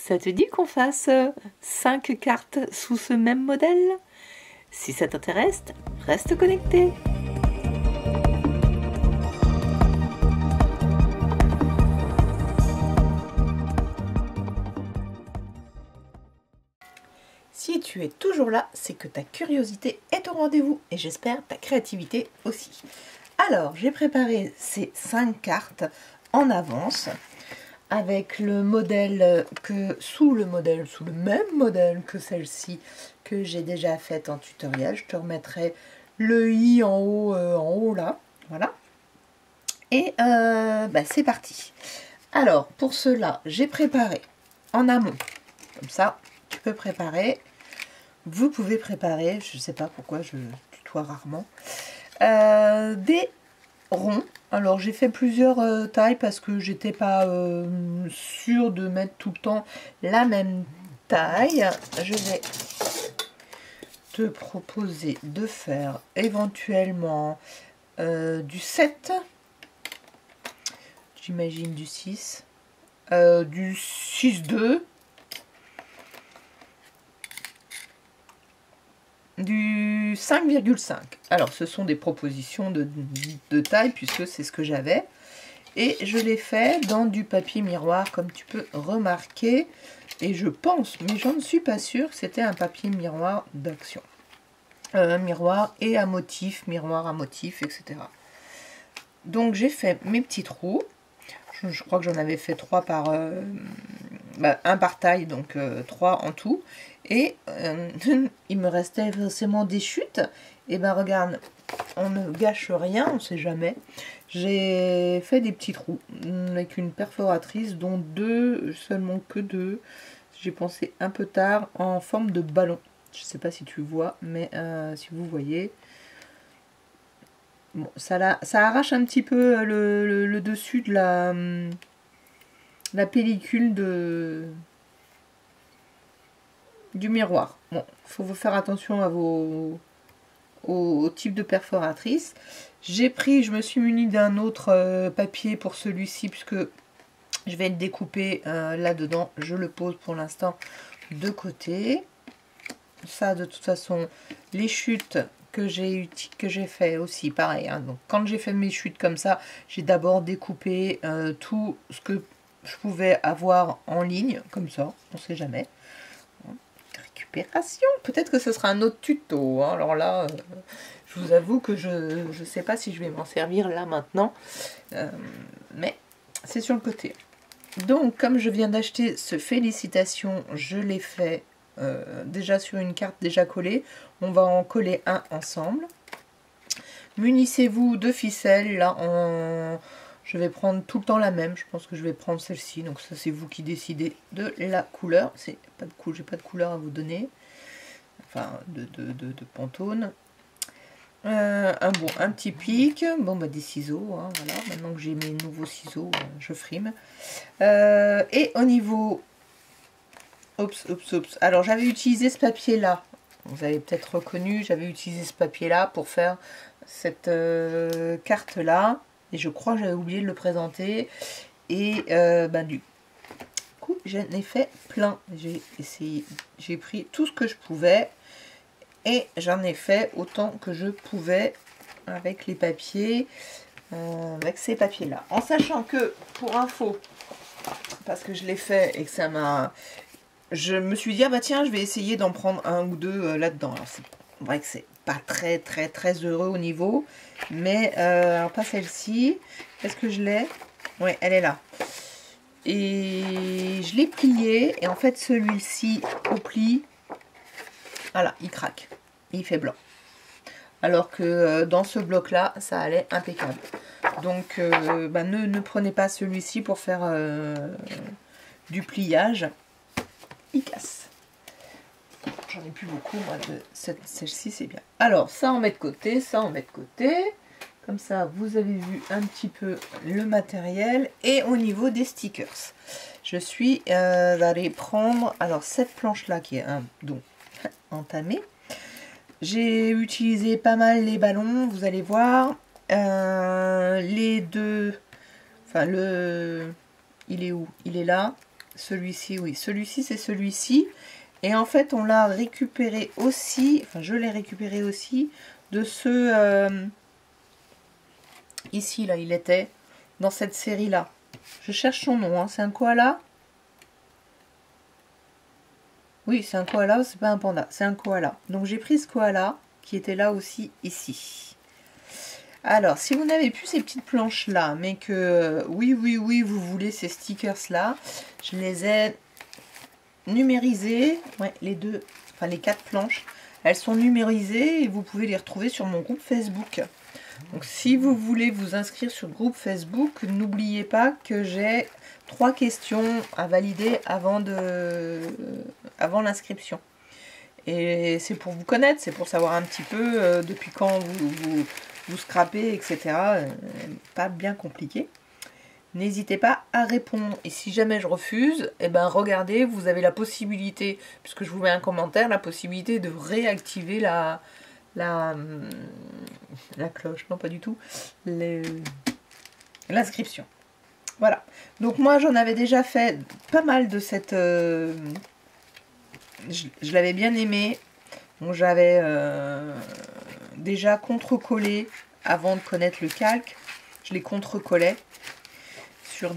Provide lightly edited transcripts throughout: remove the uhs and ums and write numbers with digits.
Ça te dit qu'on fasse 5 cartes sous ce même modèle? Si ça t'intéresse, reste connecté. Si tu es toujours là, c'est que ta curiosité est au rendez-vous et j'espère ta créativité aussi. Alors, j'ai préparé ces 5 cartes en avance avec le modèle sous le même modèle que celle-ci que j'ai déjà faite en tutoriel. Je te remettrai le i en haut là, voilà. Et c'est parti. Alors, pour cela, j'ai préparé en amont, comme ça, tu peux préparer. Vous pouvez préparer, je ne sais pas pourquoi je tutoie rarement, des ronds. Alors j'ai fait plusieurs tailles parce que j'étais pas sûre de mettre tout le temps la même taille. Je vais te proposer de faire éventuellement du 7, j'imagine du 6, du 6-2, du 5,5. Alors ce sont des propositions de taille puisque c'est ce que j'avais et je l'ai fait dans du papier miroir comme tu peux remarquer et je pense, mais j'en ne suis pas sûre, que c'était un papier miroir d'action, miroir et à motif, miroir à motif, etc. Donc j'ai fait mes petits trous, je crois que j'en avais fait 3 par un par taille, donc 3 en tout. Et il me restait forcément des chutes. Et ben regarde, on ne gâche rien, on ne sait jamais. J'ai fait des petits trous avec une perforatrice, dont seulement que 2. J'ai pensé un peu tard, en forme de ballon. Je ne sais pas si tu vois, mais si vous voyez. Bon, ça arrache un petit peu le dessus de la pellicule du miroir. Bon, il faut faire attention à au type de perforatrice. Je me suis munie d'un autre papier pour celui-ci, puisque je vais le découper là-dedans. Je le pose pour l'instant de côté. Ça, de toute façon, les chutes que j'ai fait aussi, pareil. Hein. Donc, quand j'ai fait mes chutes comme ça, j'ai d'abord découpé tout ce que je pouvais avoir en ligne, comme ça, on ne sait jamais. Récupération, peut-être que ce sera un autre tuto. Hein. Alors là, je vous avoue que je ne sais pas si je vais m'en servir là maintenant, mais c'est sur le côté. Donc, comme je viens d'acheter ce Félicitations, je l'ai fait déjà sur une carte déjà collée. On va en coller un ensemble. Munissez-vous de ficelles. Là, je vais prendre tout le temps la même. Je pense que je vais prendre celle-ci. Donc ça, c'est vous qui décidez de la couleur. J'ai pas de couleur à vous donner. Enfin, de Pantone. Un petit pic. Bon, des ciseaux. Hein, voilà. Maintenant que j'ai mes nouveaux ciseaux, je frime. Et au niveau... Oups. Alors, j'avais utilisé ce papier-là. Vous avez peut-être reconnu, j'avais utilisé ce papier-là pour faire cette carte-là. Et je crois que j'avais oublié de le présenter. Et du coup, j'en ai fait plein. J'ai pris tout ce que je pouvais. Et j'en ai fait autant que je pouvais avec les papiers. Avec ces papiers-là. En sachant que, pour info, parce que je l'ai fait et que ça m'a... Je me suis dit, ah bah tiens, je vais essayer d'en prendre un ou deux là-dedans. Alors c'est vrai que c'est pas très heureux au niveau, mais alors pas celle-ci. Est-ce que je l'ai? Oui, elle est là. Et je l'ai plié, et en fait celui-ci au pli, voilà, il craque, il fait blanc. Alors que dans ce bloc-là, ça allait impeccable. Donc ne prenez pas celui-ci pour faire du pliage. Il casse. J'en ai plus beaucoup, moi, de celle-ci, c'est bien. Alors, ça, on met de côté, ça, on met de côté. Comme ça, vous avez vu un petit peu le matériel. Et au niveau des stickers, je suis allée prendre, alors, cette planche-là qui est donc entamée. J'ai utilisé pas mal les ballons, vous allez voir. Les deux, enfin, il est où? Il est là. Celui-ci, oui. Celui-ci, c'est celui-ci. Et en fait, on l'a récupéré aussi, enfin, je l'ai récupéré aussi de ce... ici, là, il était dans cette série-là. Je cherche son nom, hein. C'est un koala. Oui, c'est un koala, c'est pas un panda, c'est un koala. Donc j'ai pris ce koala qui était là aussi ici. Alors, si vous n'avez plus ces petites planches-là, mais que oui, vous voulez ces stickers-là, je les ai numérisées. Ouais, les deux, enfin les 4 planches, elles sont numérisées et vous pouvez les retrouver sur mon groupe Facebook. Donc si vous voulez vous inscrire sur le groupe Facebook, n'oubliez pas que j'ai 3 questions à valider avant l'inscription. Et c'est pour vous connaître, c'est pour savoir un petit peu depuis quand vous scrapez, etc. Pas bien compliqué. N'hésitez pas à répondre. Et si jamais je refuse, eh ben regardez, vous avez la possibilité, puisque je vous mets un commentaire, la possibilité de réactiver la cloche, non pas du tout, l'inscription. Voilà. Donc moi j'en avais déjà fait pas mal de cette... je l'avais bien aimé. Donc j'avais déjà contre-collé avant de connaître le calque. Je les contre-collais sur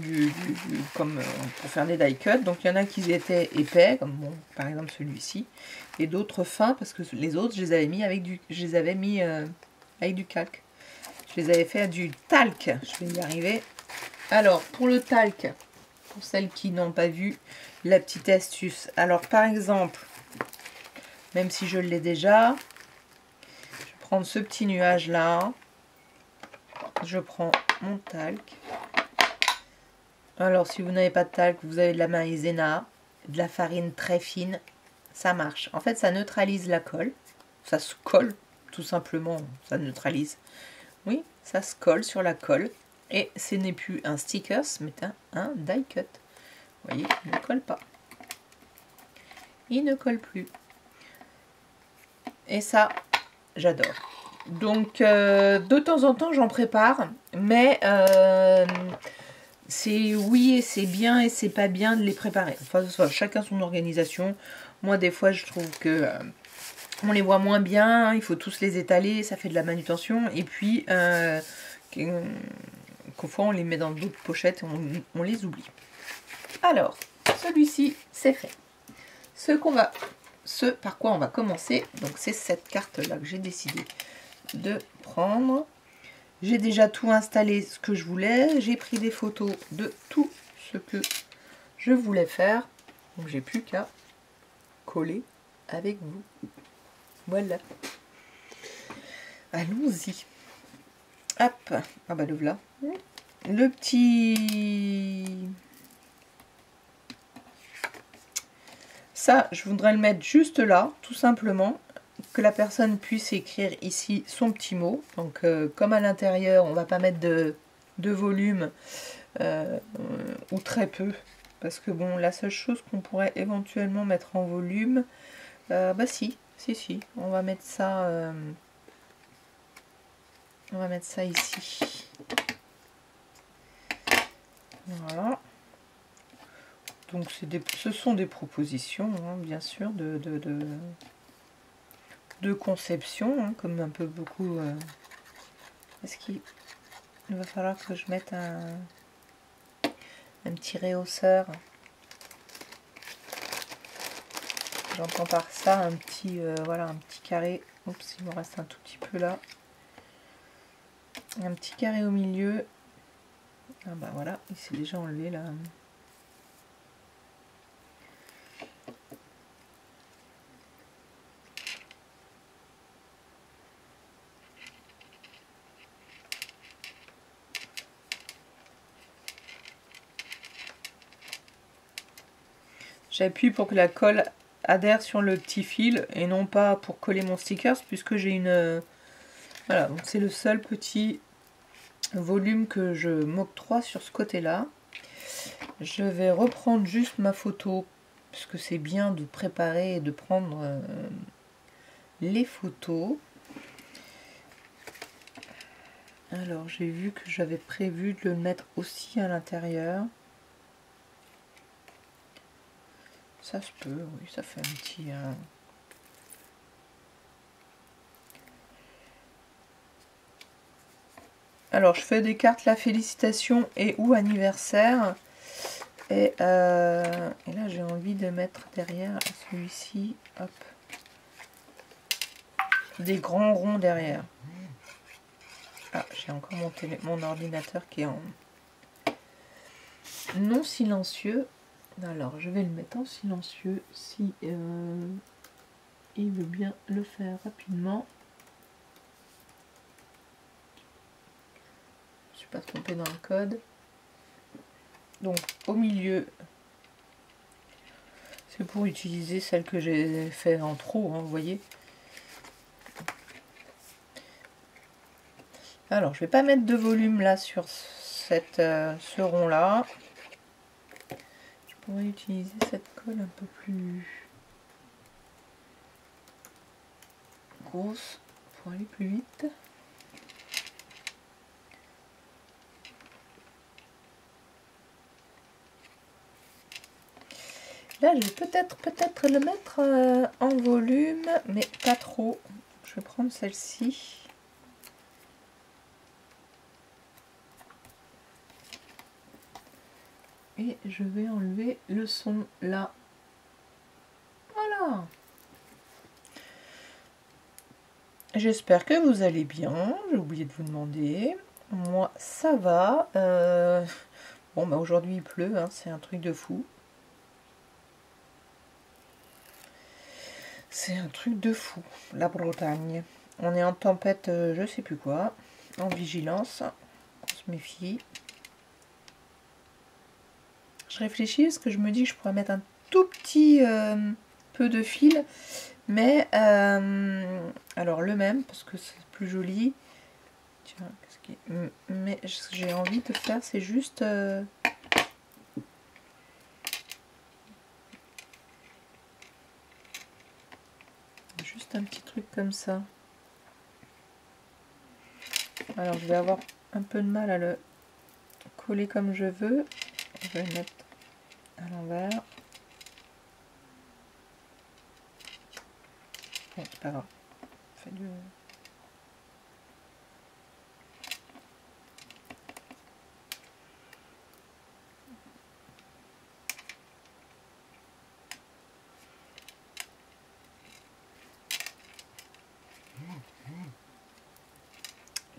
comme pour faire des die cuts. Donc il y en a qui étaient épais, comme bon, par exemple celui-ci, et d'autres fins parce que les autres je les avais mis avec du calque. Je les avais fait à du talc. Je vais y arriver. Alors pour le talc, pour celles qui n'ont pas vu la petite astuce. Alors par exemple, même si je l'ai déjà, je vais prendre ce petit nuage là. Je prends mon talc. Alors si vous n'avez pas de talc, vous avez de la maïzena, de la farine très fine, ça marche. En fait ça neutralise la colle, ça se colle tout simplement, ça neutralise. Oui, ça se colle sur la colle et ce n'est plus un sticker, mais un die cut. Vous voyez, il ne colle pas. Il ne colle plus. Et ça, j'adore. Donc de temps en temps j'en prépare, mais c'est oui et c'est bien et c'est pas bien de les préparer. Enfin, chacun son organisation. Moi, des fois, je trouve que on les voit moins bien. Il faut tous les étaler, ça fait de la manutention. Et puis, quelquefois, on les met dans d'autres pochettes et on les oublie. Alors, celui-ci, c'est fait. Ce par quoi on va commencer, donc c'est cette carte-là que j'ai décidé de prendre. J'ai déjà tout installé ce que je voulais. J'ai pris des photos de tout ce que je voulais faire. Donc j'ai plus qu'à coller avec vous. Voilà. Allons-y. Hop. Ah bah le voilà. Le petit... Ça, je voudrais le mettre juste là, tout simplement. Que la personne puisse écrire ici son petit mot. Donc comme à l'intérieur on va pas mettre de volume ou très peu, parce que bon, la seule chose qu'on pourrait éventuellement mettre en volume, bah si, on va mettre ça ici. Voilà. Donc ce sont des propositions, hein, bien sûr, de conception, hein, comme un peu beaucoup. Est-ce qu'il va falloir que je mette un petit réhausseur? J'entends par ça un petit, voilà, un petit carré. Oups, il me reste un tout petit peu là. Un petit carré au milieu. Ah bah voilà, il s'est déjà enlevé là. J'appuie pour que la colle adhère sur le petit fil et non pas pour coller mon sticker, puisque j'ai une... Voilà, donc c'est le seul petit volume que je m'octroie sur ce côté-là. Je vais reprendre juste ma photo, puisque c'est bien de préparer et de prendre les photos. Alors j'ai vu que j'avais prévu de le mettre aussi à l'intérieur. Ça se peut, oui, ça fait un petit... Alors, je fais des cartes la félicitation et ou anniversaire. Et là, j'ai envie de mettre derrière celui-ci, hop, des grands ronds derrière. Ah, j'ai encore mon ordinateur qui est en non silencieux. Alors, je vais le mettre en silencieux si il veut bien le faire rapidement. Je ne suis pas trompée dans le code. Donc, au milieu, c'est pour utiliser celle que j'ai fait en trop, hein, vous voyez. Alors, je vais pas mettre de volume là sur ce rond là. Je pourrais utiliser cette colle un peu plus grosse pour aller plus vite. Là, je vais peut-être le mettre en volume, mais pas trop. Je vais prendre celle-ci. Et je vais enlever le son là. Voilà. J'espère que vous allez bien. J'ai oublié de vous demander. Moi, ça va. Bon, bah aujourd'hui il pleut, hein, c'est un truc de fou. C'est un truc de fou, la Bretagne. On est en tempête, je sais plus quoi, en vigilance. On se méfie. Je réfléchis parce que je me dis que je pourrais mettre un tout petit peu de fil, mais alors le même parce que c'est plus joli. Tiens, mais ce que j'ai envie de faire, c'est juste un petit truc comme ça. Alors je vais avoir un peu de mal à le coller comme je veux. Je vais le mettre à l'envers. Bon, c'est pas grave. Fait du...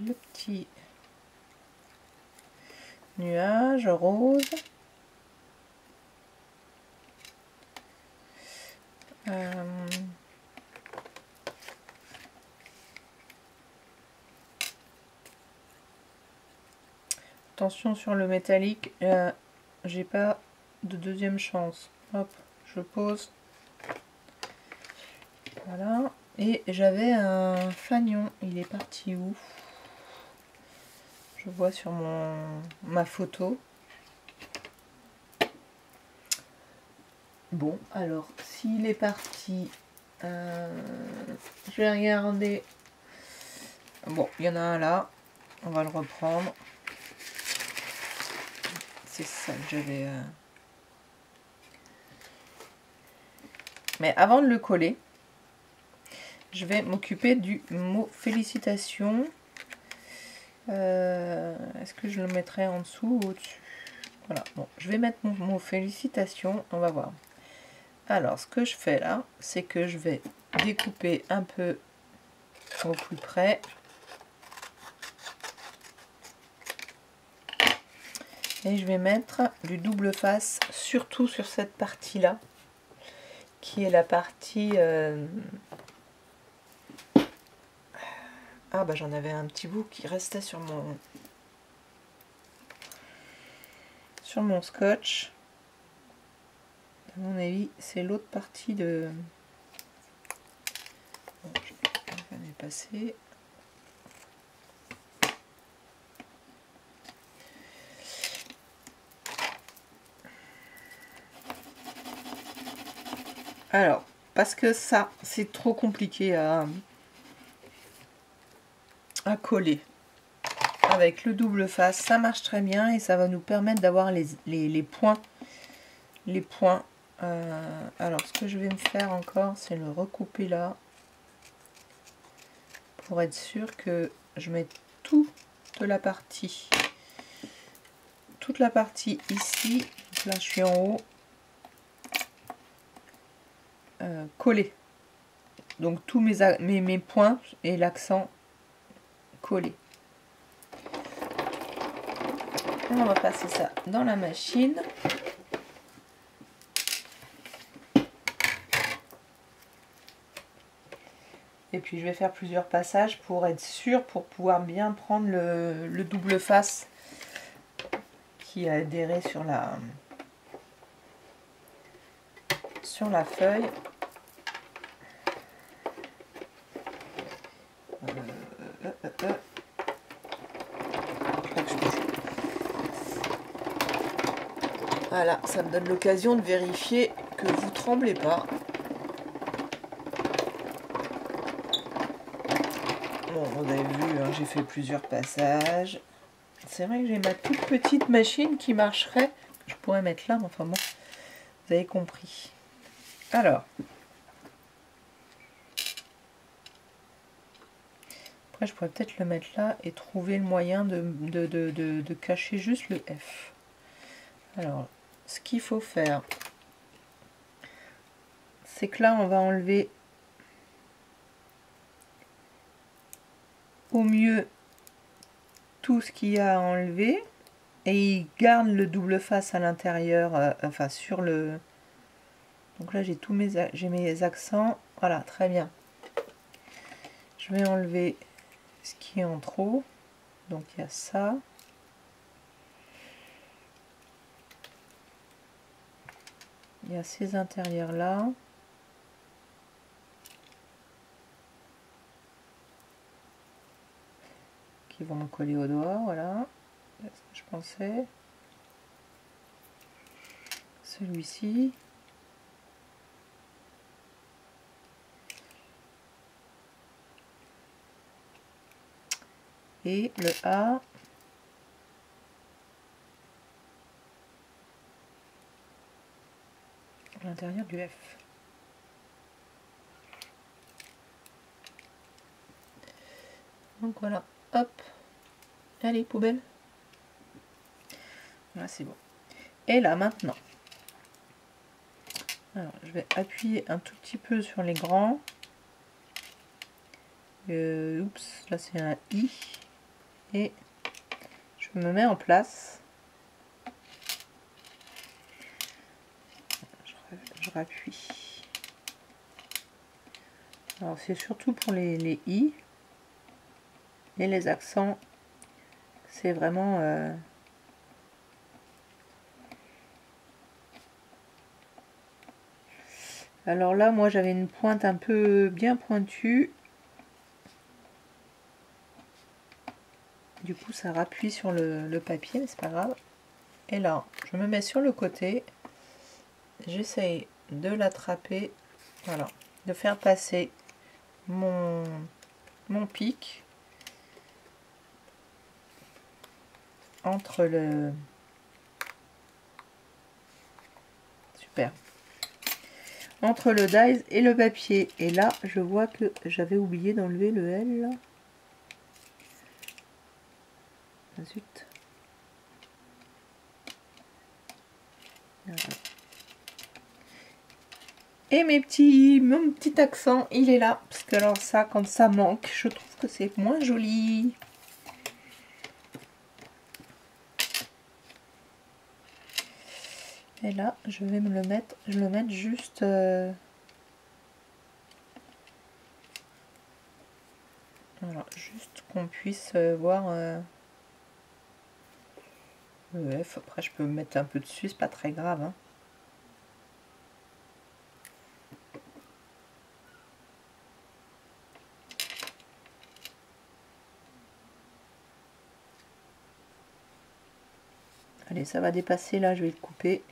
Le petit nuage rose. Attention sur le métallique, j'ai pas de deuxième chance. Hop, je pose. Voilà. Et j'avais un fanion. Il est parti où? Je vois sur ma photo. Bon, alors, s'il est parti, je vais regarder. Bon, il y en a un là. On va le reprendre. C'est ça que j'avais... Mais avant de le coller, je vais m'occuper du mot félicitations. Est-ce que je le mettrai en dessous ou au-dessus? Voilà, bon, je vais mettre mon mot félicitations, on va voir. Alors, ce que je fais là, c'est que je vais découper un peu au plus près. Et je vais mettre du double face, surtout sur cette partie-là, qui est la partie... Ah bah j'en avais un petit bout qui restait sur mon scotch. À mon avis, c'est l'autre partie de... Bon, je vais les passer. Alors, parce que ça, c'est trop compliqué à coller. Avec le double face, ça marche très bien et ça va nous permettre d'avoir les points Alors, ce que je vais me faire encore, c'est le recouper là. Pour être sûr que je mets toute la partie ici. Donc là, je suis en haut. Collé. Donc tous mes points et l'accent collé. On va passer ça dans la machine. Et puis je vais faire plusieurs passages pour être sûr, pour pouvoir bien prendre le double face qui a adhéré sur la feuille. Voilà, ça me donne l'occasion de vérifier que vous ne tremblez pas. Bon, vous avez vu, hein, j'ai fait plusieurs passages. C'est vrai que j'ai ma toute petite machine qui marcherait. Je pourrais mettre là, mais enfin bon, vous avez compris. Alors, après je pourrais peut-être le mettre là et trouver le moyen de cacher juste le F. Alors, ce qu'il faut faire, c'est que là on va enlever au mieux tout ce qu'il y a à enlever et il garde le double face à l'intérieur, enfin sur le... Donc là j'ai mes accents, voilà, très bien. Je vais enlever ce qui est en trop, donc il y a ça. Il y a ces intérieurs là. Qui vont me coller au doigt, voilà. C'est ce que je pensais. Celui-ci. Et le A. À l'intérieur du F. Donc voilà, hop. Allez, poubelle. Voilà, c'est bon. Et là, maintenant. Alors, je vais appuyer un tout petit peu sur les grands. Oups, là c'est un I. Et je me mets en place. Je rappuie. Alors c'est surtout pour les I et les accents. C'est vraiment... Alors là, moi j'avais une pointe un peu bien pointue. Du coup, ça rappuie sur le papier, mais c'est pas grave. Et là, je me mets sur le côté. J'essaye de l'attraper. Voilà. De faire passer mon pic entre le... Super. Entre le dies et le papier. Et là, je vois que j'avais oublié d'enlever le L. Ah, zut. Voilà. Et mon petit accent, il est là. Parce que alors ça, quand ça manque, je trouve que c'est moins joli. Et là, je vais le mettre juste... Voilà, juste qu'on puisse voir le F. Après, je peux me mettre un peu dessus, c'est pas très grave. Hein. Allez, ça va dépasser là, je vais le couper.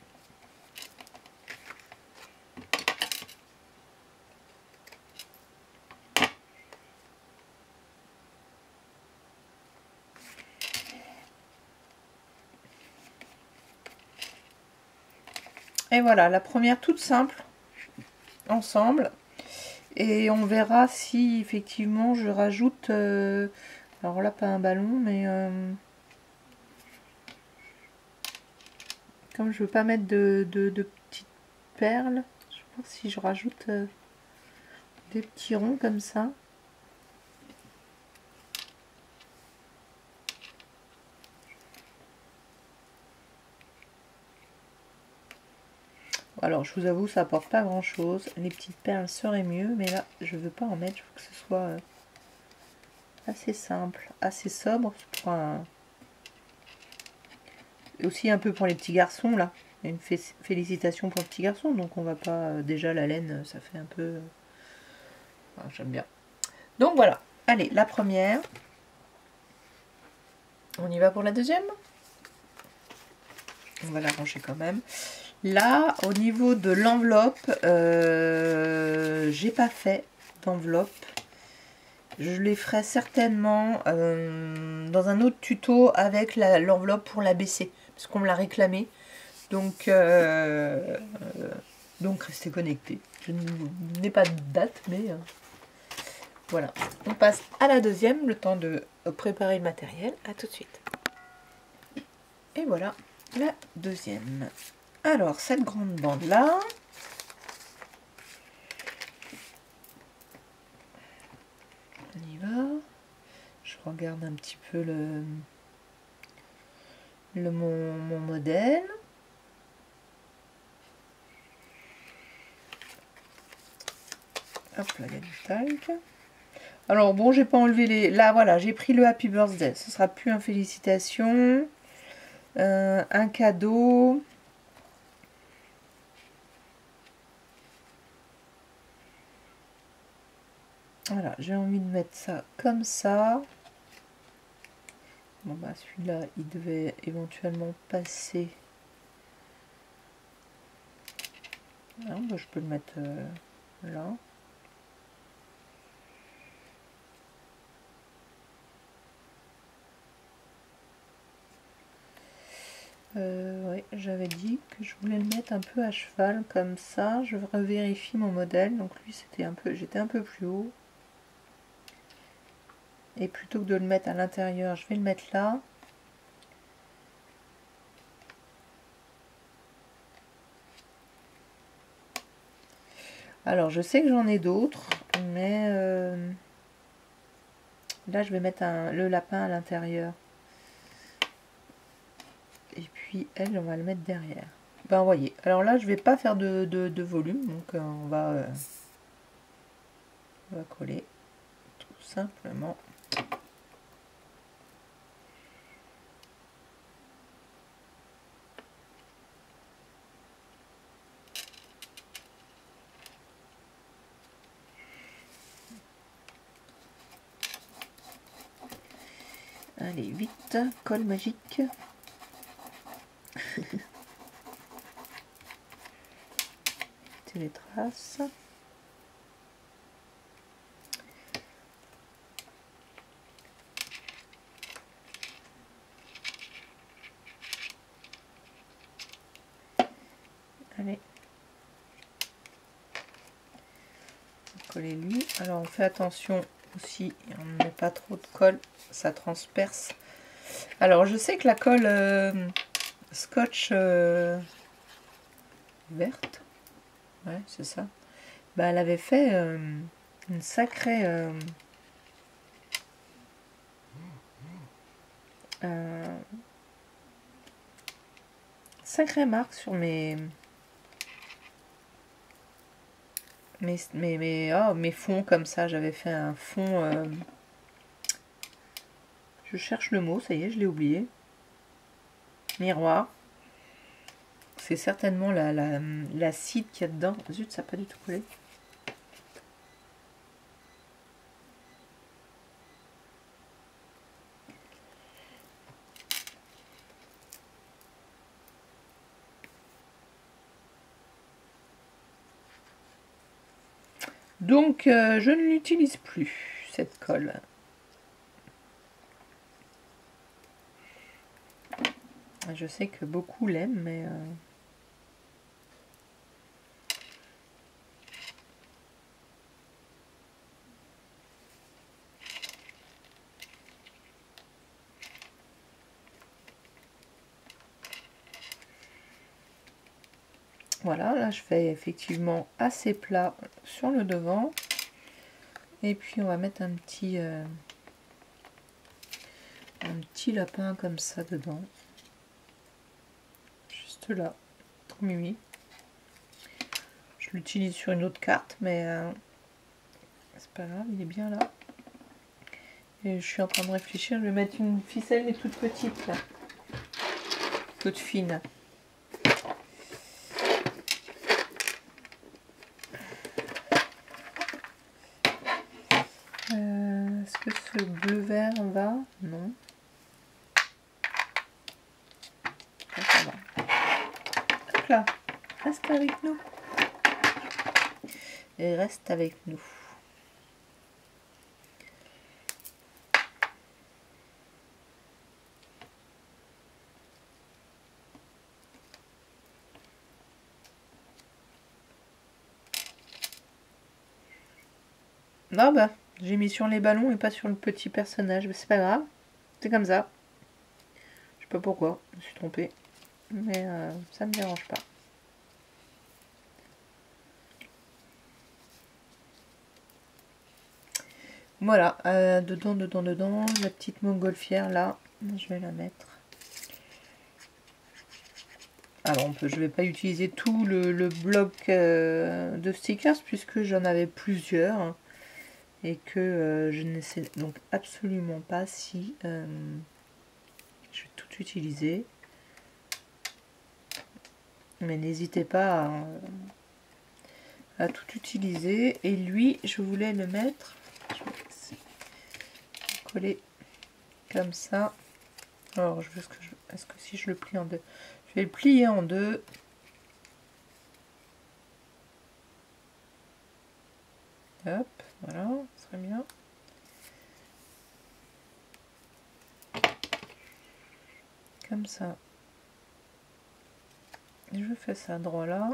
Et voilà, la première toute simple, ensemble. Et on verra si effectivement je rajoute, alors là pas un ballon, mais comme je veux pas mettre de petites perles, je pense si je rajoute des petits ronds comme ça. Alors je vous avoue, ça apporte pas grand chose. Les petites perles seraient mieux, mais là je veux pas en mettre, je veux que ce soit assez simple, assez sobre. Pour et aussi un peu pour les petits garçons là. Une félicitation pour le petit garçon, donc on va pas déjà la laine, ça fait un peu. Enfin, j'aime bien. Donc voilà. Allez, la première. On y va pour la deuxième. On va la ranger quand même. Là, au niveau de l'enveloppe, j'ai pas fait d'enveloppe. Je les ferai certainement dans un autre tuto avec l'enveloppe pour la baisser, parce qu'on me l'a réclamé. Donc restez connectés. Je n'ai pas de date, mais voilà. On passe à la deuxième, le temps de préparer le matériel. À tout de suite. Et voilà la deuxième. Alors, cette grande bande-là, on y va. Je regarde un petit peu mon modèle. Hop là, il y a du talc. Alors bon, j'ai pas enlevé les... Là, voilà, j'ai pris le Happy Birthday. Ce sera plus un félicitation. Un cadeau. Voilà, j'ai envie de mettre ça comme ça. Bon bah celui-là, il devait éventuellement passer. Ah, bah, je peux le mettre là. Oui, j'avais dit que je voulais le mettre un peu à cheval comme ça. Je revérifie mon modèle. Donc lui, c'était un peu, j'étais un peu plus haut. Et plutôt que de le mettre à l'intérieur, je vais le mettre là. Alors, je sais que j'en ai d'autres, mais là, je vais mettre le lapin à l'intérieur. Et puis, elle, on va le mettre derrière. Ben, voyez. Alors là, je vais pas faire de volume, donc on va coller tout simplement. Allez, vite, colle magique. Les traces. Allez. Coller lui. Alors on fait attention aussi, on ne met pas trop de colle, ça transperce. Alors je sais que la colle scotch verte, ouais c'est ça, bah, elle avait fait une sacrée sacrée marque sur mes fonds comme ça. J'avais fait un fond, je cherche le mot, ça y est, je l'ai oublié, miroir. C'est certainement l'acide qu'il y a dedans. Zut, ça n'a pas du tout collé. Donc, je ne l'utilise plus, cette colle. Je sais que beaucoup l'aiment, mais Voilà, là je fais effectivement assez plat sur le devant. Et puis on va mettre un petit lapin comme ça dedans. Juste là. Trop mimi. Je l'utilise sur une autre carte, mais c'est pas grave, il est bien là. Et je suis en train de réfléchir, je vais mettre une ficelle mais toute petite là. Toute fine. Est-ce que ce bleu vert va? Non. Ça va. Hop là, reste avec nous. Et reste avec nous. Non bah, j'ai mis sur les ballons et pas sur le petit personnage, mais c'est pas grave. C'est comme ça. Je sais pas pourquoi, je me suis trompée. Mais ça me dérange pas. Voilà, dedans, la petite montgolfière là, je vais la mettre. Alors je vais pas utiliser tout le bloc de stickers puisque j'en avais plusieurs et que je ne sais donc absolument pas si je vais tout utiliser. Mais n'hésitez pas à tout utiliser. Et lui, je voulais le mettre, je vais coller comme ça. Alors je veux est-ce que si je le plie en deux, je vais le plier en deux. Hop, voilà, ça serait bien. Comme ça. Et je fais ça droit là.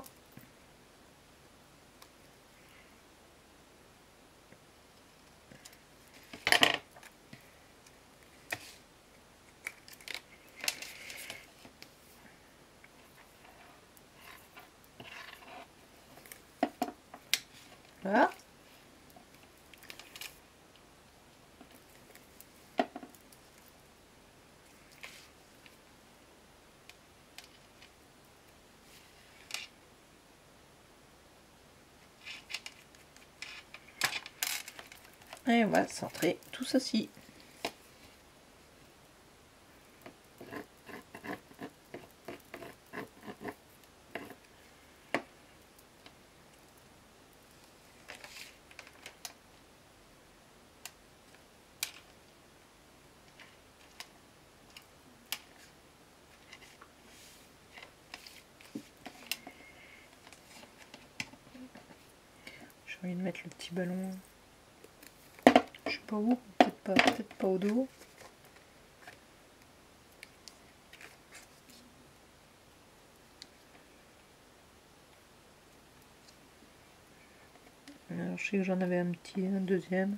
Voilà. Et on va centrer tout ceci. J'ai envie de mettre le petit ballon. Je sais pas où, peut-être pas au dos. Alors, je sais que j'en avais un deuxième.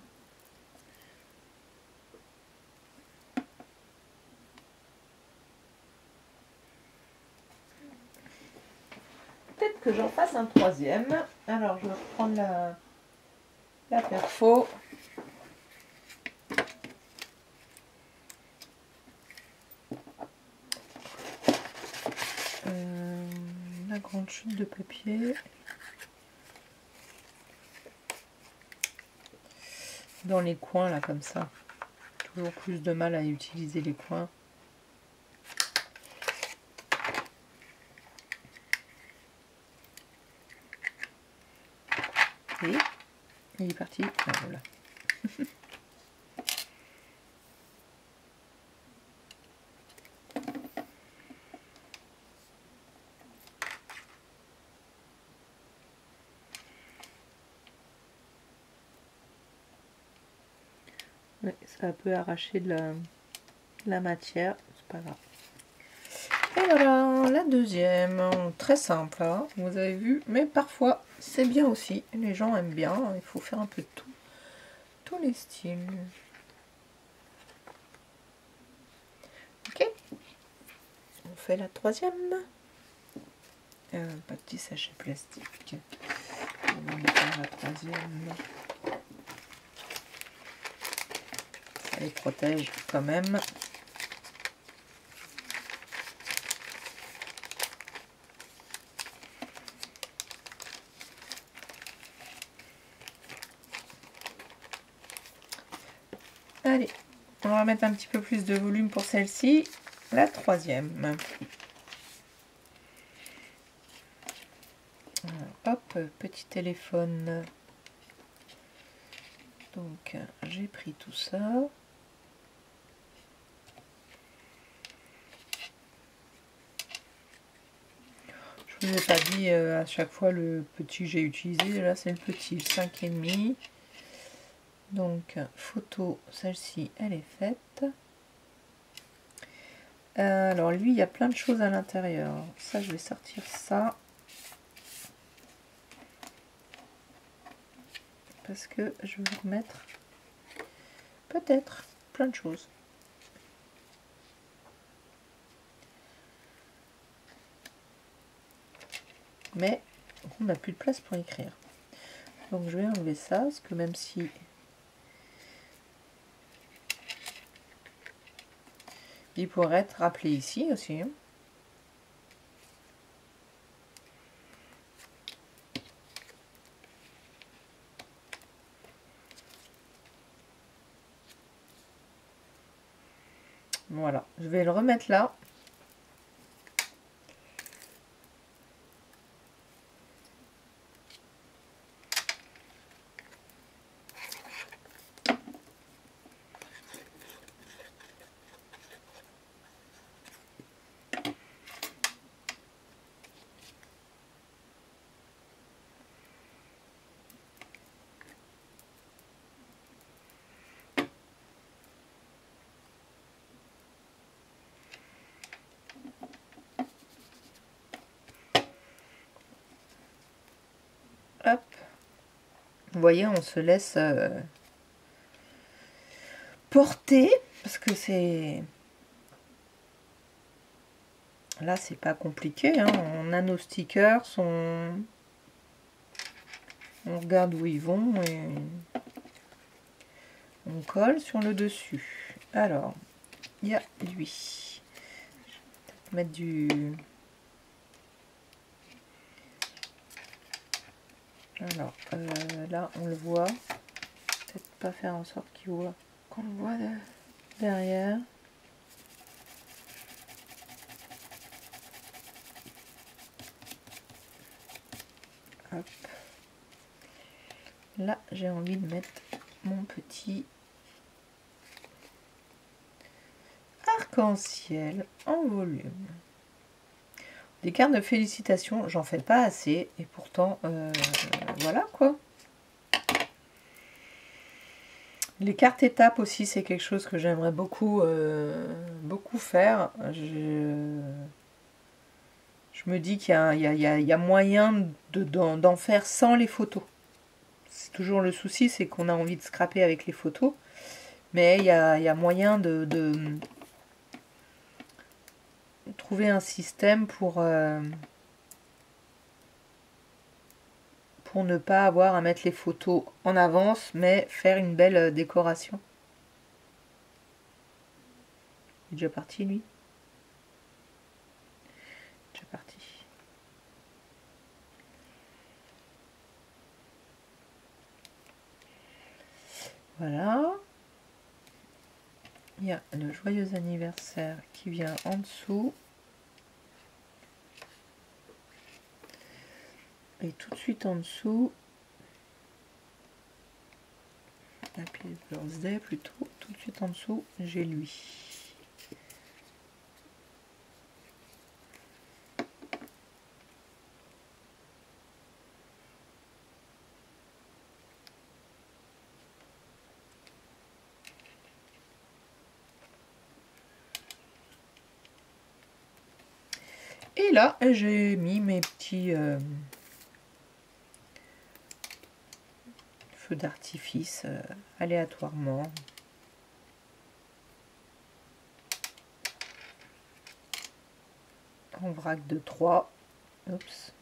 Peut-être que j'en fasse un troisième. Alors, je vais reprendre la perfo. La grande chute de papier. Dans les coins, là, comme ça. Toujours plus de mal à utiliser les coins. Et il est parti. Ah, voilà. Ouais, ça peut arracher de la matière, c'est pas grave. Et voilà, la deuxième, très simple, hein, vous avez vu, mais parfois c'est bien aussi, les gens aiment bien, il faut faire un peu de tout, tous les styles. Ok, on fait la troisième. Petit sachet plastique. On va mettre la troisième. Ça les protège quand même. Allez, on va mettre un petit peu plus de volume pour celle-ci. La troisième. Hop, petit téléphone. Donc, j'ai pris tout ça. Je vous ai pas dit à chaque fois le petit que j'ai utilisé. Là, c'est le petit, le 5,5. Donc, photo, celle-ci, elle est faite. Alors, lui, il y a plein de choses à l'intérieur. Ça, je vais sortir ça. Parce que je vais vous mettre peut-être plein de choses. Mais on n'a plus de place pour écrire. Donc je vais enlever ça, parce que même si il pourrait être rappelé ici aussi. Voilà, je vais le remettre là. Hop. Vous voyez, on se laisse porter, parce que c'est... Là, c'est pas compliqué, hein. On a nos stickers, on regarde où ils vont et on colle sur le dessus. Alors, il y a lui. Je vais peut-être mettre du... Alors, là, on le voit. Peut-être pas faire en sorte qu'il voit, qu'on le voit derrière. Hop. Là, j'ai envie de mettre mon petit arc-en-ciel en volume. Des cartes de félicitations, j'en fais pas assez, et pourtant, voilà quoi. Les cartes étapes aussi, c'est quelque chose que j'aimerais beaucoup, beaucoup faire. Je me dis qu'il y a moyen d'en faire sans les photos. C'est toujours le souci, c'est qu'on a envie de scraper avec les photos. Mais il y a moyen de trouver un système pour ne pas avoir à mettre les photos en avance, mais faire une belle décoration. Il est déjà parti, lui. Déjà parti. Voilà. Il y a le joyeux anniversaire qui vient en dessous. Et tout de suite en dessous, Happy Birthday plutôt, tout de suite en dessous, j'ai lui. Et là, j'ai mis mes petits feux d'artifice aléatoirement. En vrac de 3. Oups.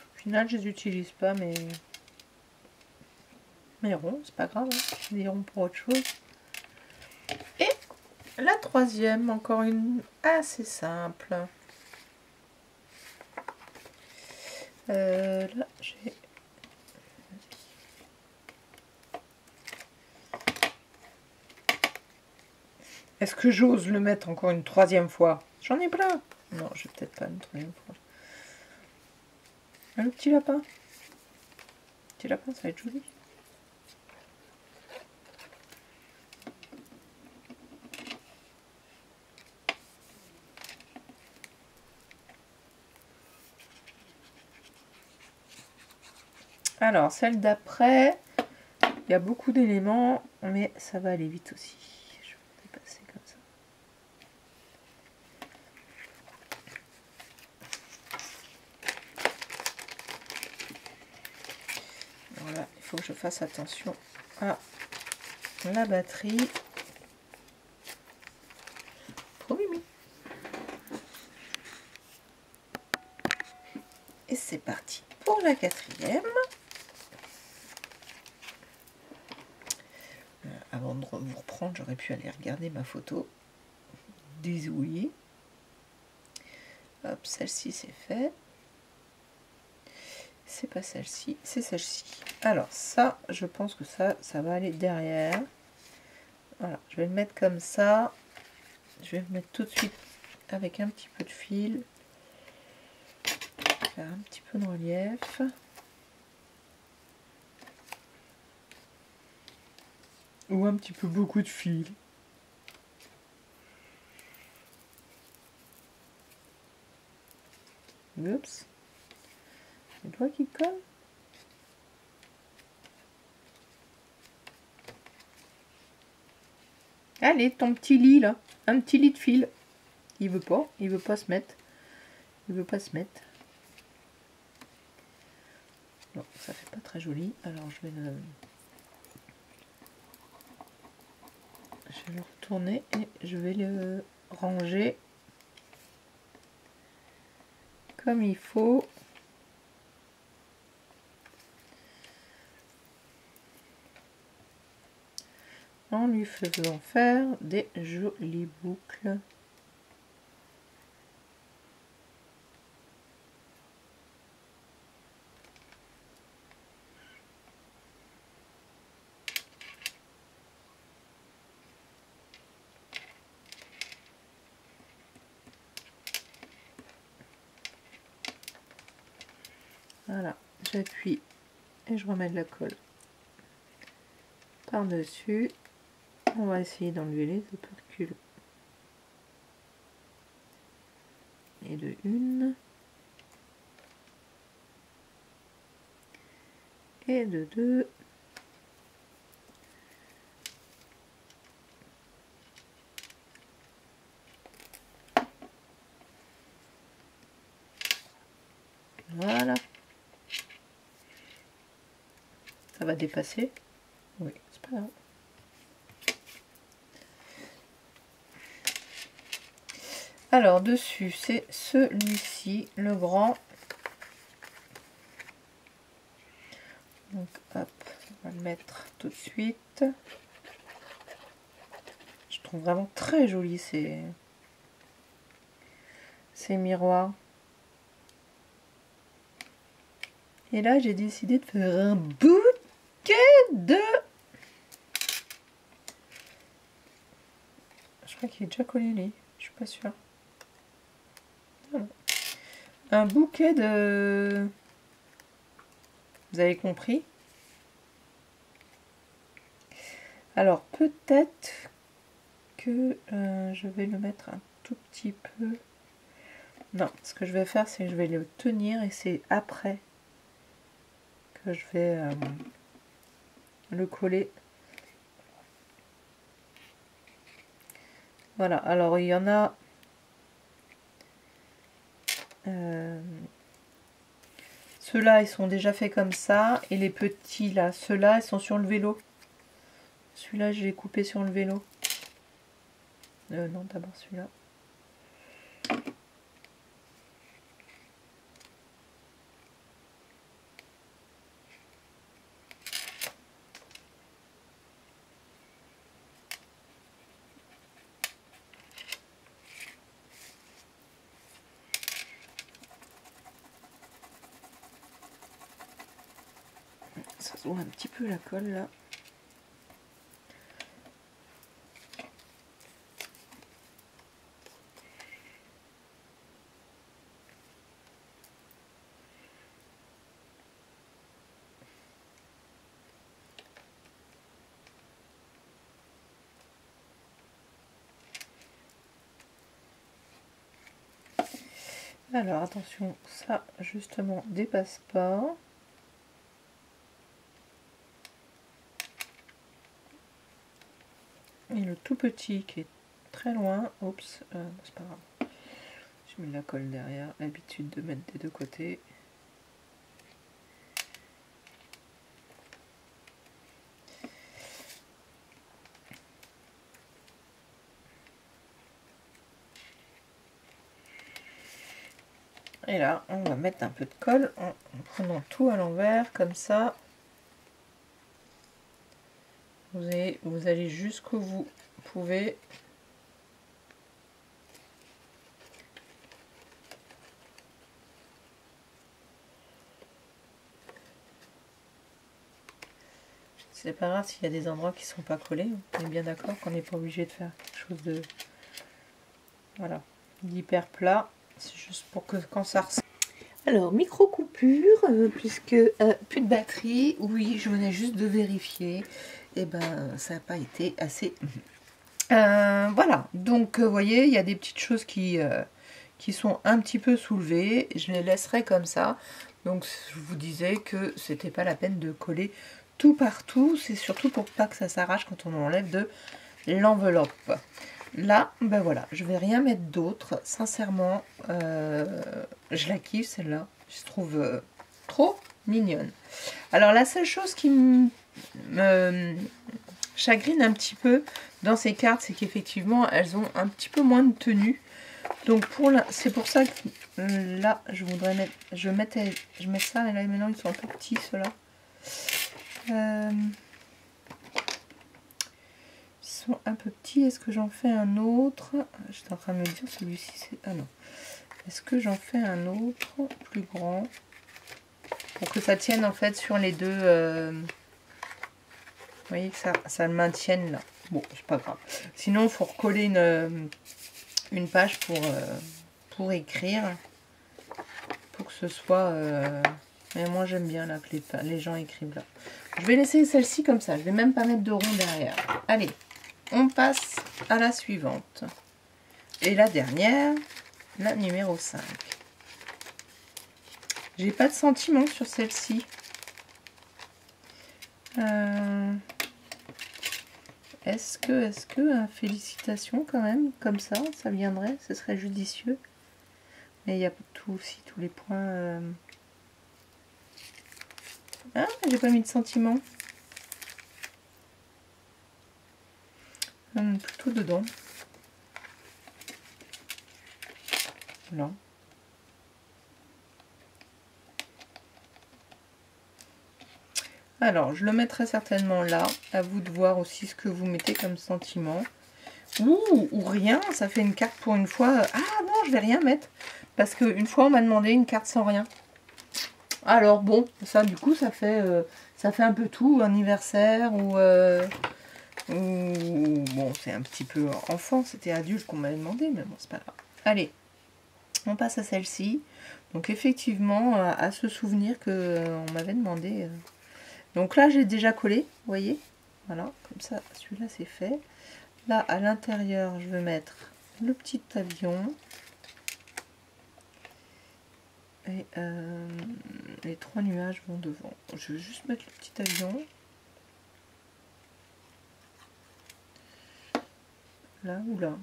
Au final, je les utilise pas, mais ronds, c'est pas grave, hein. Des ronds pour autre chose. Et la troisième, encore une assez simple. Là, j'ai... Est-ce que j'ose le mettre encore une troisième fois? J'en ai plein. Non, je vais peut-être pas une troisième fois. Le petit lapin. Petit lapin, ça va être joli. Alors, celle d'après, il y a beaucoup d'éléments, mais ça va aller vite aussi. Je vais dépasser comme ça. Voilà, il faut que je fasse attention à la batterie. Trop mimi. Et c'est parti pour la quatrième. Avant de vous reprendre, j'aurais pu aller regarder ma photo. Désolé. Hop, celle-ci c'est fait. C'est pas celle-ci, c'est celle-ci. Alors ça, je pense que ça va aller derrière. Voilà, je vais le mettre comme ça. Je vais le mettre tout de suite avec un petit peu de fil. Faire un petit peu de relief. Ou un petit peu beaucoup de fil. Oups. Les doigts qui collent. Allez, ton petit lit là. Un petit lit de fil. Il veut pas se mettre. Il veut pas se mettre. Non, ça fait pas très joli. Alors je vais le retourner et je vais le ranger comme il faut. En lui faisant faire des jolies boucles. Voilà, j'appuie et je remets de la colle par-dessus. On va essayer d'enlever les opercules. Et de une. Et de deux. Voilà. Ça va dépasser. Oui, c'est pas grave. Alors, dessus, c'est celui-ci, le grand. Donc, hop, on va le mettre tout de suite. Je trouve vraiment très joli ces miroirs. Et là, j'ai décidé de faire un bouquet de... Je crois qu'il est déjà collé, lui. Je suis pas sûre. Voilà. Un bouquet de... Vous avez compris? Alors, peut-être que je vais le mettre un tout petit peu... Non, ce que je vais faire, c'est que je vais le tenir et c'est après que je vais le coller. Voilà, alors il y en a... ceux-là, ils sont déjà faits comme ça. Et les petits, là, ceux-là, ils sont sur le vélo. Celui-là, je l'ai coupé sur le vélo. Non, d'abord celui-là. Ça se voit un petit peu la colle, là. Alors attention, ça justement dépasse pas. Et le tout petit qui est très loin, oups, c'est pas grave. Je mets de la colle derrière, l'habitude de mettre des deux côtés. Et là, on va mettre un peu de colle en prenant tout à l'envers, comme ça. Vous allez jusqu'où vous pouvez. C'est pas grave s'il y a des endroits qui sont pas collés. On est bien d'accord qu'on n'est pas obligé de faire quelque chose de... Voilà, d'hyper plat. C'est juste pour que quand ça ressemble. Alors, micro-coupure, puisque Plus de batterie, oui, je venais juste de vérifier. Et ben, ça n'a pas été assez. Voilà, donc vous voyez, il y a des petites choses qui sont un petit peu soulevées. Je les laisserai comme ça. Donc, je vous disais que c'était pas la peine de coller tout partout. C'est surtout pour pas que ça s'arrache quand on enlève de l'enveloppe. Là, ben voilà, je vais rien mettre d'autre. Sincèrement, je la kiffe celle-là. Je trouve trop mignonne. Alors la seule chose qui me chagrine un petit peu dans ces cartes, c'est qu'effectivement elles ont un petit peu moins de tenue. Donc c'est pour ça que là je voudrais mettre, je mets ça et là maintenant ils sont un peu petits ceux-là. Un peu petit. Est-ce que j'en fais un autre? J'étais en train de me dire celui-ci c'est... Ah non. Est-ce que j'en fais un autre plus grand pour que ça tienne en fait sur les deux... Vous voyez que ça le maintienne là. Bon, c'est pas grave. Sinon, il faut recoller une page pour écrire. Pour que ce soit... Mais moi j'aime bien là que les gens écrivent là. Je vais laisser celle-ci comme ça. Je vais même pas mettre de rond derrière. Allez. On passe à la suivante. Et la dernière, la numéro 5. J'ai pas de sentiment sur celle-ci. Est-ce que félicitations quand même, comme ça viendrait, ce serait judicieux. Mais il y a aussi tous les points. Ah, j'ai pas mis de sentiment. Plutôt dedans. Voilà. Alors, je le mettrai certainement là. À vous de voir aussi ce que vous mettez comme sentiment. Ou rien, ça fait une carte pour une fois. Ah non, je vais rien mettre. Parce qu'une fois, on m'a demandé une carte sans rien. Alors bon, ça du coup, ça fait un peu tout. Anniversaire ou bon, c'est un petit peu enfant, c'était adulte qu'on m'avait demandé, mais bon, c'est pas grave. Allez, on passe à celle-ci. Donc effectivement, à se souvenir que on m'avait demandé. Donc là, j'ai déjà collé, vous voyez. Voilà, comme ça, celui-là, c'est fait. Là, à l'intérieur, je vais mettre le petit avion. Et les 3 nuages vont devant. Je vais juste mettre le petit avion. Là ou là.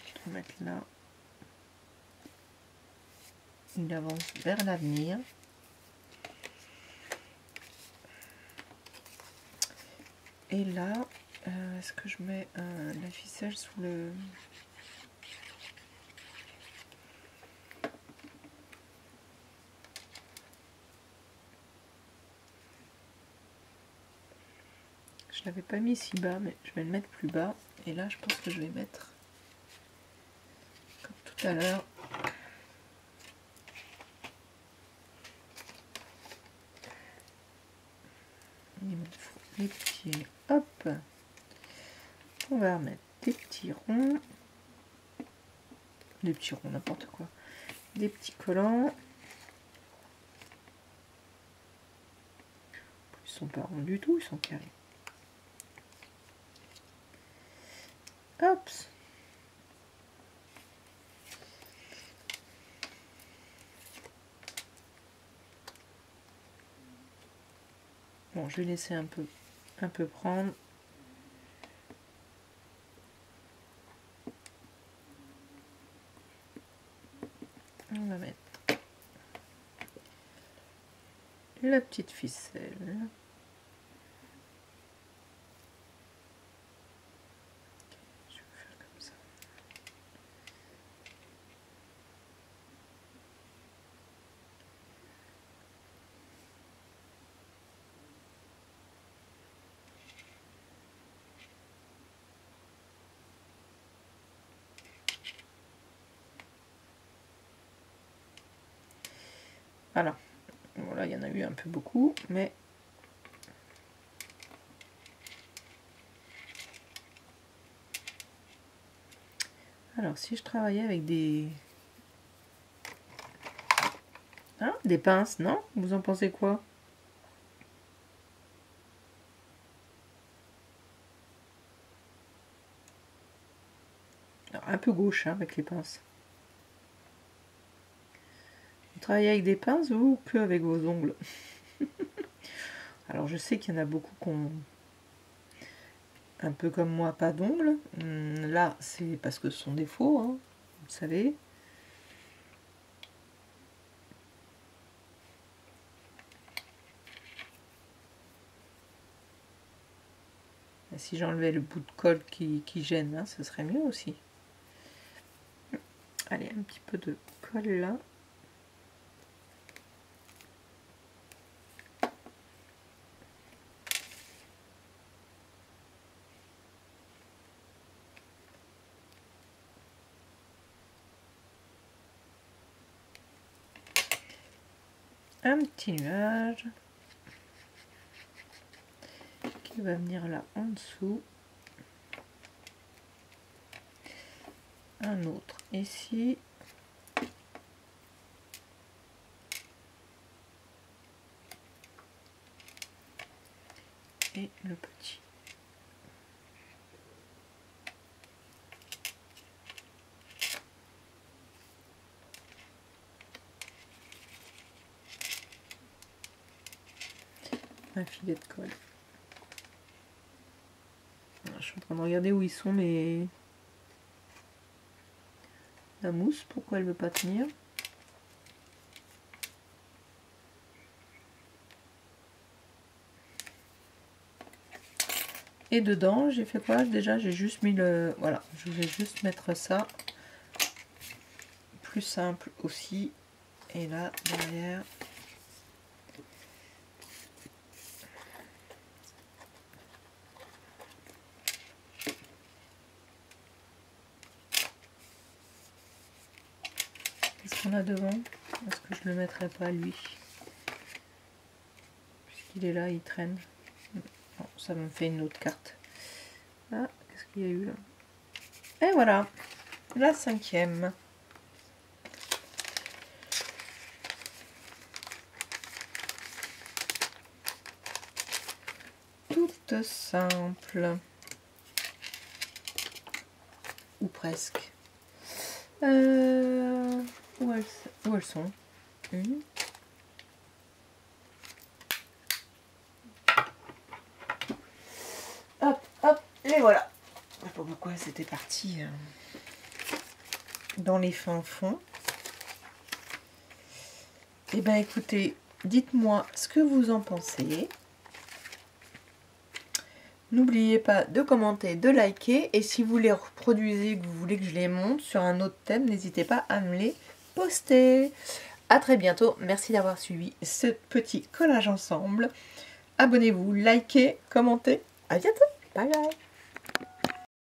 Je vais mettre là. Il avance vers l'avenir. Et là, est-ce que je mets la ficelle sous le... Je l'avais pas mis si bas, mais je vais le mettre plus bas. Et là, je pense que je vais mettre, comme tout à l'heure, les petits... Hop! On va remettre des petits ronds. Des petits ronds, n'importe quoi. Des petits collants. Ils sont pas ronds du tout, ils sont carrés. Hop! Bon, je vais laisser un peu prendre. On va mettre la petite ficelle. Je vais faire comme ça. Voilà. Voilà, il y en a eu un peu beaucoup, mais alors si je travaillais avec des des pinces, non? Vous en pensez quoi? Alors, un peu gauche hein, avec les pinces. Vous travaillez avec des pinces ou que avec vos ongles? Alors je sais qu'il y en a beaucoup qui ont un peu comme moi pas d'ongles. Là c'est parce que ce sont des faux, hein, vous savez. Et si j'enlevais le bout de colle qui gêne, hein, ce serait mieux aussi. Allez, un petit peu de colle là. Un petit nuage qui va venir là en dessous. Un autre ici. Et le petit. Un filet de colle. Alors, je suis en train de regarder où ils sont mes... La mousse, pourquoi elle veut pas tenir? Et dedans, j'ai fait quoi? Déjà, j'ai juste mis le... Voilà, je vais juste mettre ça. Plus simple aussi. Et là, derrière... Qu'est-ce qu'on a devant? Est-ce que je le mettrai pas, lui? Puisqu'il est là, il traîne. Bon, ça me fait une autre carte. Ah, qu'est-ce qu'il y a eu là? Et voilà, la 5e. Toute simple. ou presque. Où elles sont? Hop, hop, les voilà. Je sais pas pourquoi c'était parti dans les fins fonds. Eh bien écoutez, dites-moi ce que vous en pensez. N'oubliez pas de commenter, de liker. Et si vous les reproduisez, que vous voulez que je les monte sur un autre thème, n'hésitez pas à me les poster. A très bientôt. Merci d'avoir suivi ce petit collage ensemble. Abonnez-vous, likez, commentez. À bientôt. Bye bye.